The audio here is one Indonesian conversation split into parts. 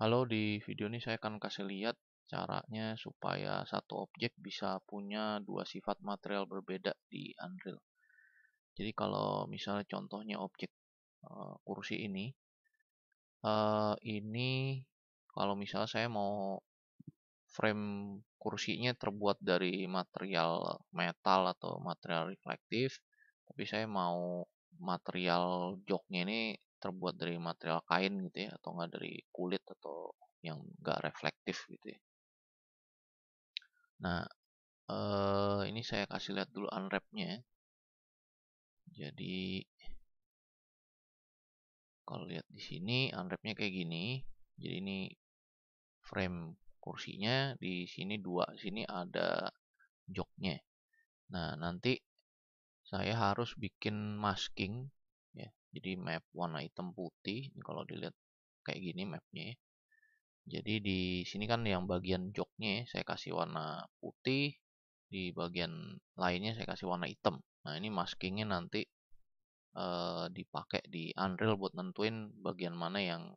Halo, di video ini saya akan kasih lihat caranya supaya satu objek bisa punya dua sifat material berbeda di Unreal. Jadi kalau misalnya contohnya objek kursi ini kalau misalnya saya mau frame kursinya terbuat dari material metal atau material reflektif, tapi saya mau material joknya ini terbuat dari material kain gitu ya, atau enggak dari kulit atau yang enggak reflektif gitu ya. Nah, ini saya kasih lihat dulu unwrap-nya. Jadi kalau lihat di sini unwrap-nya kayak gini. Jadi ini frame kursinya, di sini dua, sini ada joknya. Nah, nanti saya harus bikin masking ya. Jadi map warna hitam putih. Ini kalau dilihat kayak gini mapnya ya. Jadi di sini kan yang bagian joknya saya kasih warna putih, di bagian lainnya saya kasih warna hitam. Nah, ini maskingnya nanti dipakai di Unreal buat nentuin bagian mana yang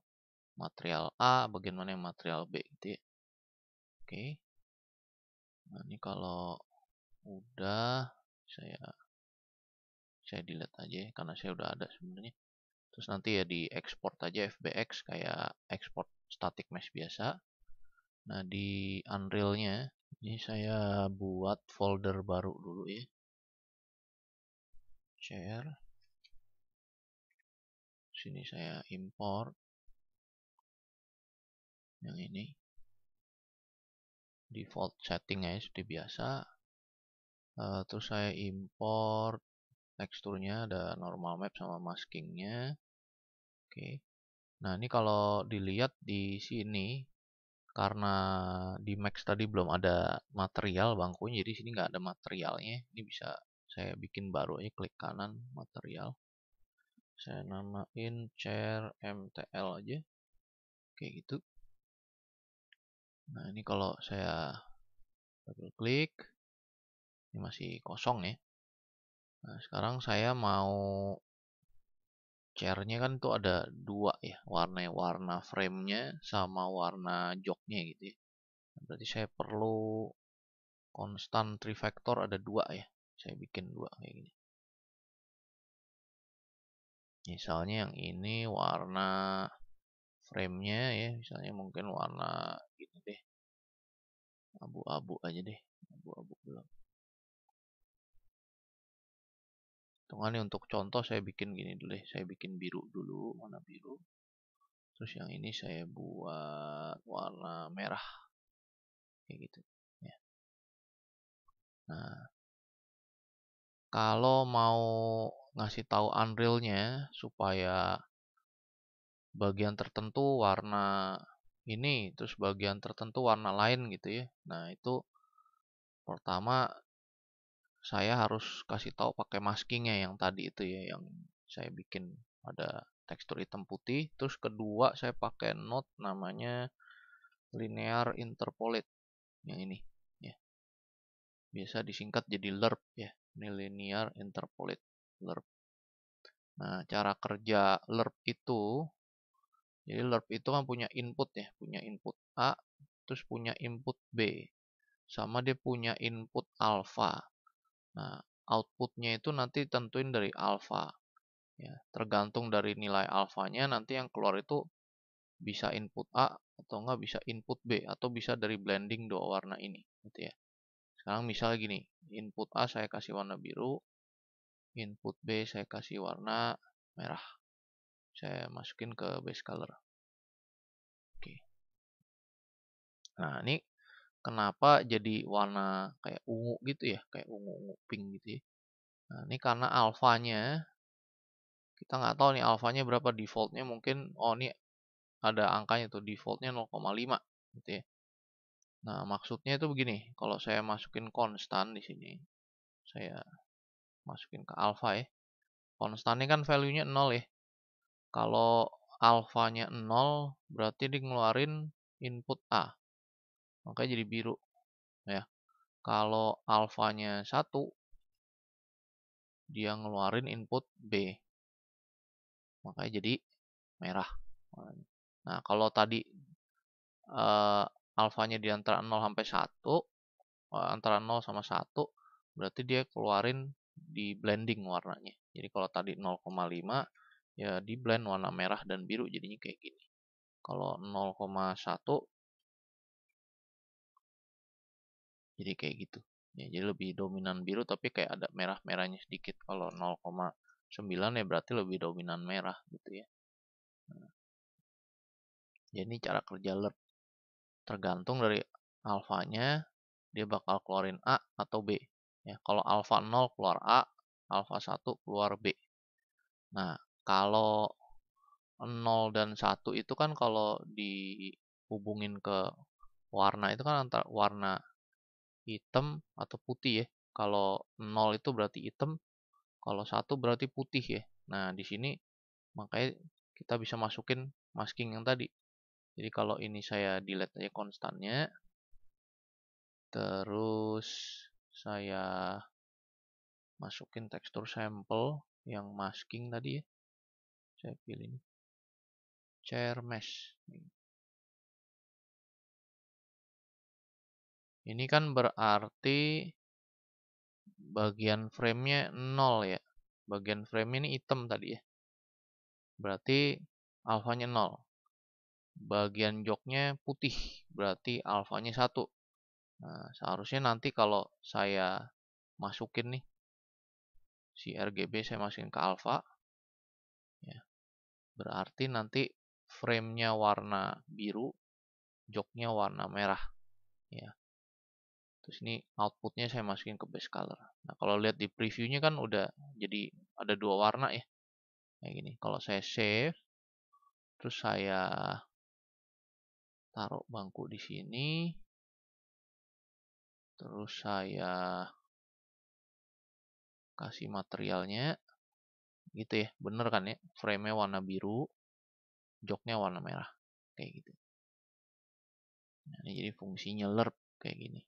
material A, bagian mana yang material B gitu ya. Oke. Nah, ini kalau udah saya delete aja ya, karena saya udah ada sebenarnya. Terus nanti ya di export aja FBX kayak export static mesh biasa. Nah, di Unreal-nya ini saya buat folder baru dulu ya. Share. Sini saya import yang ini. Default setting aja seperti biasa. Terus saya import teksturnya, ada normal map sama maskingnya. Oke. Nah, ini kalau dilihat di sini, karena di Max tadi belum ada material bangkunya, jadi sini nggak ada materialnya. Ini bisa saya bikin baru aja, klik kanan material. Saya namain chair MTL aja, kayak gitu. Nah, ini kalau saya double klik, ini masih kosong ya. Nah, sekarang saya mau chairnya kan tuh ada dua ya, warna framenya sama warna joknya gitu ya. Berarti saya perlu konstan trifactor ada dua ya. Saya bikin dua kayak gini. Misalnya yang ini warna framenya ya, misalnya mungkin warna gini deh, abu-abu aja deh, abu-abu belum. Hitungannya untuk contoh saya bikin gini dulu deh, saya bikin biru dulu, warna biru. Terus yang ini saya buat warna merah kayak gitu ya. Nah, kalau mau ngasih tahu Unreal-nya supaya bagian tertentu warna ini, terus bagian tertentu warna lain gitu ya. Nah, itu pertama saya harus kasih tahu pakai maskingnya yang tadi itu ya, yang saya bikin ada tekstur hitam putih. Terus kedua saya pakai node namanya linear interpolate yang ini ya. Biasa disingkat jadi LERP ya. Ini linear interpolate LERP. Nah, cara kerja LERP itu, jadi LERP itu kan punya input ya, punya input A, terus punya input B, sama dia punya input alpha. Nah, outputnya itu nanti tentuin dari alpha. Ya, tergantung dari nilai alfanya nanti yang keluar itu bisa input A atau enggak bisa input B atau bisa dari blending dua warna ini gitu ya. Sekarang misalnya gini, input A saya kasih warna biru, input B saya kasih warna merah. Saya masukin ke base color. Oke. Nah, ini kenapa jadi warna kayak ungu gitu ya, kayak ungu-ungu pink gitu ya. Nah, ini karena alfanya kita nggak tahu nih alfanya berapa, defaultnya mungkin, oh ini ada angkanya tuh, defaultnya 0,5 gitu ya. Nah, maksudnya itu begini, kalau saya masukin konstan di sini, saya masukin ke alfa ya. Konstannya kan value-nya 0 ya. Kalau alfanya 0, berarti dia ngeluarin input A. Makanya jadi biru ya. Kalau alfanya 1, dia ngeluarin input B. Makanya jadi merah. Nah, kalau tadi eh, alfanya di antara 0 sampai 1, antara 0 sama 1, berarti dia keluarin di blending warnanya. Jadi kalau tadi 0,5 ya di blend warna merah dan biru jadinya kayak gini. Kalau 0,1 jadi kayak gitu. Ya, jadi lebih dominan biru tapi kayak ada merah-merahnya sedikit. Kalau 0,9 ya berarti lebih dominan merah gitu ya. Jadi ini cara kerja lerp. Tergantung dari alfanya, dia bakal keluarin A atau B. Ya, kalau alfa 0 keluar A, alfa 1 keluar B. Nah, kalau 0 dan 1 itu kan kalau dihubungin ke warna itu kan antara warna hitam atau putih ya. Kalau 0 itu berarti hitam, kalau 1 berarti putih ya. Nah, di sini makanya kita bisa masukin masking yang tadi. Jadi kalau ini saya delete aja konstannya, terus saya masukin tekstur sampel yang masking tadi ya. Saya pilih ini, chair mesh. Ini kan berarti bagian frame-nya 0 ya. Bagian frame ini hitam tadi ya. Berarti alfanya 0. Bagian joknya putih. Berarti alfanya 1. Nah, seharusnya nanti kalau saya masukin nih si RGB, saya masukin ke alfa ya. Berarti nanti frame-nya warna biru, joknya warna merah ya. Terus ini outputnya saya masukin ke base color. Nah, kalau lihat di previewnya kan udah jadi ada dua warna ya. Kayak gini. Kalau saya save, terus saya taruh bangku di sini, terus saya kasih materialnya, gitu ya. Bener kan ya? Frame-nya warna biru, joknya warna merah. Kayak gitu. Nah, ini jadi fungsinya lerp kayak gini.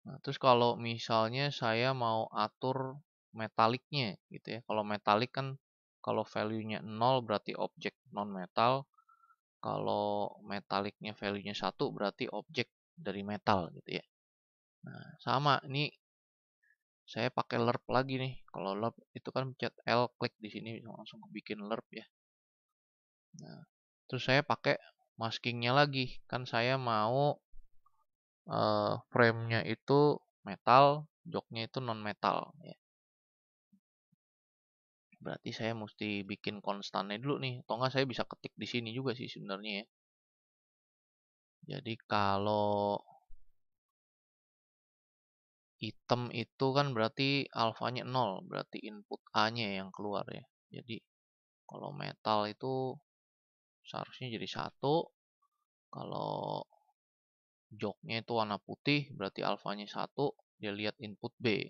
Nah, terus kalau misalnya saya mau atur metaliknya gitu ya. Kalau metalik kan kalau value-nya 0 berarti objek non-metal. Kalau metaliknya value-nya 1 berarti objek dari metal gitu ya. Nah, sama ini saya pakai lerp lagi nih. Kalau lerp itu kan pencet L, klik di sini langsung bikin lerp ya. Nah, terus saya pakai maskingnya lagi. Kan saya mau frame-nya itu metal, joknya itu non metal ya. Berarti saya mesti bikin konstannya dulu nih. Atau enggak saya bisa ketik di sini juga sih sebenarnya ya. Jadi kalau hitam itu kan berarti alfanya 0, berarti input A-nya yang keluar ya. Jadi kalau metal itu seharusnya jadi 1. Kalau joknya itu warna putih, berarti alfanya 1, dia lihat input B.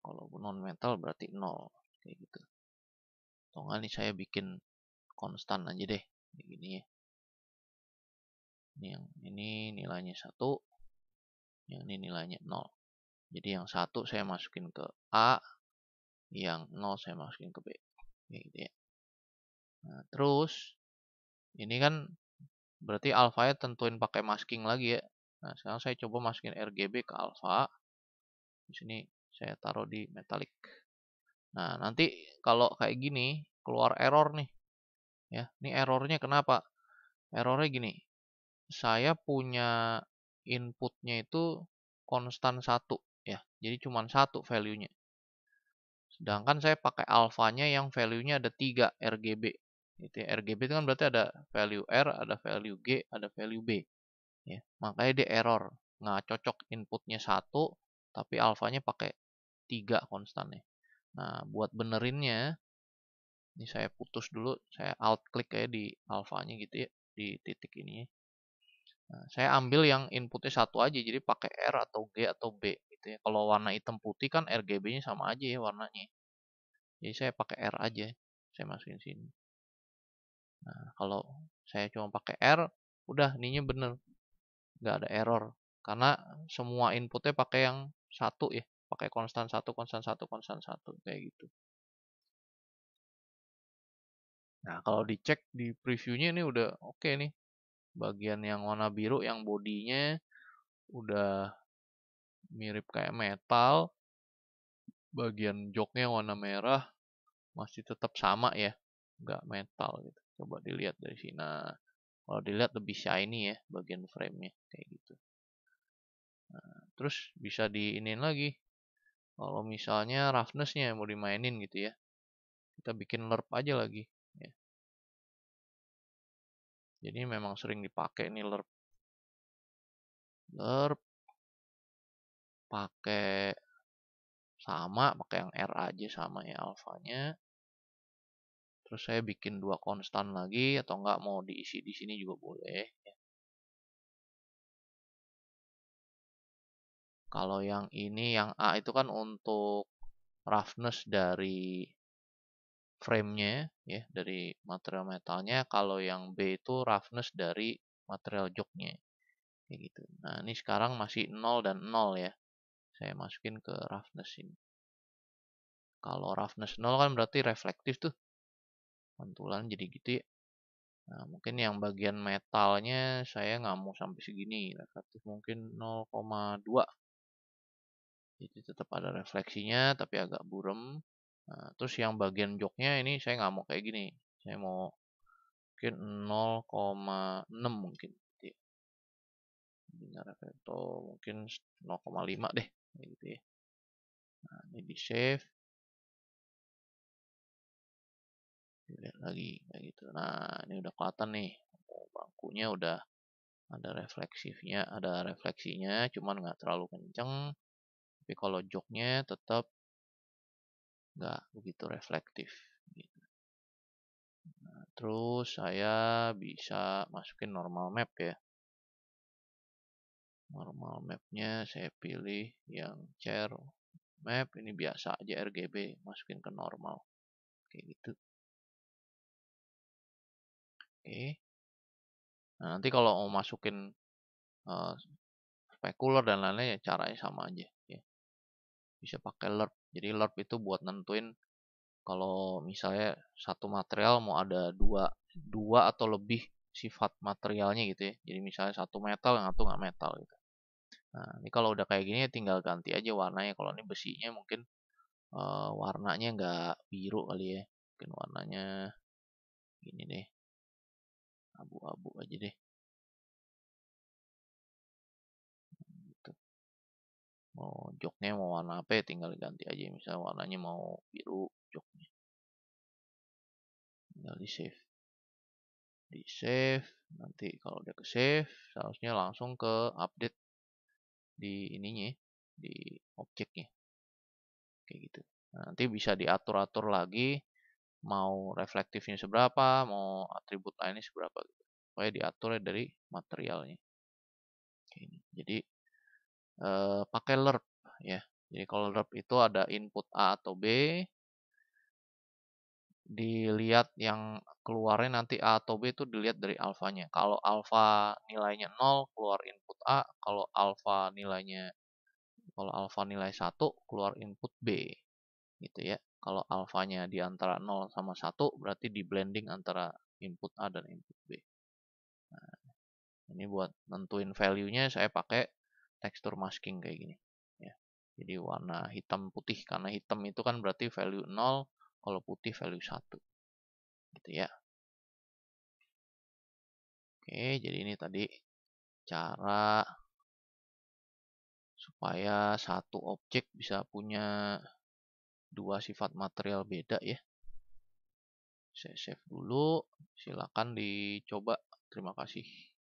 Kalau non metal berarti 0. Kayak gitu. Atau enggak nih saya bikin konstan aja deh. Kayak gini ya. Ini yang ini nilainya 1, yang ini nilainya 0. Jadi yang 1 saya masukin ke A, yang 0 saya masukin ke B. Kayak gitu ya. Nah, terus ini kan berarti alfanya tentuin pakai masking lagi ya. Nah, sekarang saya coba masukin RGB ke alfa. Di sini saya taruh di metalik. Nah, nanti kalau kayak gini keluar error nih. Ya, ini errornya kenapa? Errornya gini. Saya punya inputnya itu konstan 1 ya. Jadi cuma 1 value-nya. Sedangkan saya pakai alfanya yang value-nya ada 3 RGB. Gitu ya. RGB itu kan berarti ada value R, ada value G, ada value B. Ya, makanya dia error. Nggak cocok inputnya 1, tapi alfanya pakai 3 konstannya. Nah, buat benerinnya, ini saya putus dulu, saya alt klik kayak di alfanya gitu ya, di titik ini. Nah, saya ambil yang inputnya 1 aja, jadi pakai R atau G atau B gitu ya. Kalau warna hitam putih kan RGB-nya sama aja ya warnanya. Jadi saya pakai R aja, saya masukin sini. Nah, kalau saya cuma pakai R, udah ininya bener, nggak ada error. Karena semua inputnya pakai yang 1 ya, pakai konstan 1, konstan 1, konstan 1 kayak gitu. Nah, kalau dicek di previewnya ini udah oke nih. Bagian yang warna biru yang bodinya udah mirip kayak metal. Bagian joknya warna merah masih tetap sama ya. Nggak metal gitu. Coba dilihat dari sini. Nah, kalau dilihat lebih shiny ya bagian frame-nya kayak gitu. Nah, terus bisa diinin lagi. Kalau misalnya roughness-nya mau dimainin gitu ya. Kita bikin lerp aja lagi. Ya. Jadi memang sering dipakai nih lerp. Lerp pakai sama, pakai yang R aja sama ya alfanya. Terus saya bikin dua konstan lagi atau enggak mau diisi di sini juga boleh. Kalau yang ini yang A itu kan untuk roughness dari frame-nya ya, dari material metalnya. Kalau yang B itu roughness dari material joknya. Kayak gitu. Nah, ini sekarang masih 0 dan 0 ya. Saya masukin ke roughness ini. Kalau roughness 0 kan berarti reflektif tuh. Pantulan jadi gitu ya. Nah, mungkin yang bagian metalnya saya nggak mau sampai segini. Reflektif mungkin 0,2. Jadi tetap ada refleksinya tapi agak burem. Nah, terus yang bagian joknya ini saya nggak mau kayak gini. Saya mau mungkin 0,6 mungkin. Bina reflektor mungkin 0,5 deh. Kayak gitu ya. Nah, ini di save. Dilihat lagi kayak gitu. Nah, ini udah kelihatan nih. Bangkunya udah ada refleksifnya, ada refleksinya, cuman nggak terlalu kenceng. Tapi kalau joknya tetap nggak begitu reflektif. Gitu. Nah, terus saya bisa masukin normal map ya. Normal mapnya saya pilih yang chair map, ini biasa aja RGB, masukin ke normal. Kayak gitu. Oke. Nah, nanti kalau mau masukin uh, spekuler dan lain-lain ya caranya sama aja ya. Bisa pakai lerp. Jadi lerp itu buat nentuin kalau misalnya satu material mau ada dua atau lebih sifat materialnya gitu ya. Jadi misalnya satu metal yang satu nggak metal gitu. Nah, ini kalau udah kayak gini tinggal ganti aja warnanya. Kalau ini besinya mungkin warnanya nggak biru kali ya. Mungkin warnanya gini deh, abu-abu aja deh. Gitu. Mau joknya mau warna apa ya tinggal ganti aja. Misalnya warnanya mau biru joknya. Tinggal di save. Di save. Nanti kalau udah ke save, seharusnya langsung ke update di ininya, di objeknya. Kayak gitu. Nah, nanti bisa diatur-atur lagi mau reflektifnya seberapa, mau atribut lainnya seberapa gitu. Supaya diaturnya dari materialnya. Jadi pakai lerp ya. Jadi kalau lerp itu ada input A atau B, dilihat yang keluarnya nanti A atau B itu dilihat dari alfanya. Kalau alfa nilainya 0 keluar input A, kalau alfa nilai 1 keluar input B gitu ya. Kalau alfanya di antara 0 sama 1 berarti di blending antara input A dan input B. Nah, ini buat nentuin value-nya saya pakai tekstur masking kayak gini ya. Jadi warna hitam putih karena hitam itu kan berarti value 0, kalau putih value 1. Gitu ya. Oke, jadi ini tadi cara supaya satu objek bisa punya dua sifat material beda ya. Saya save dulu, silakan dicoba. Terima kasih.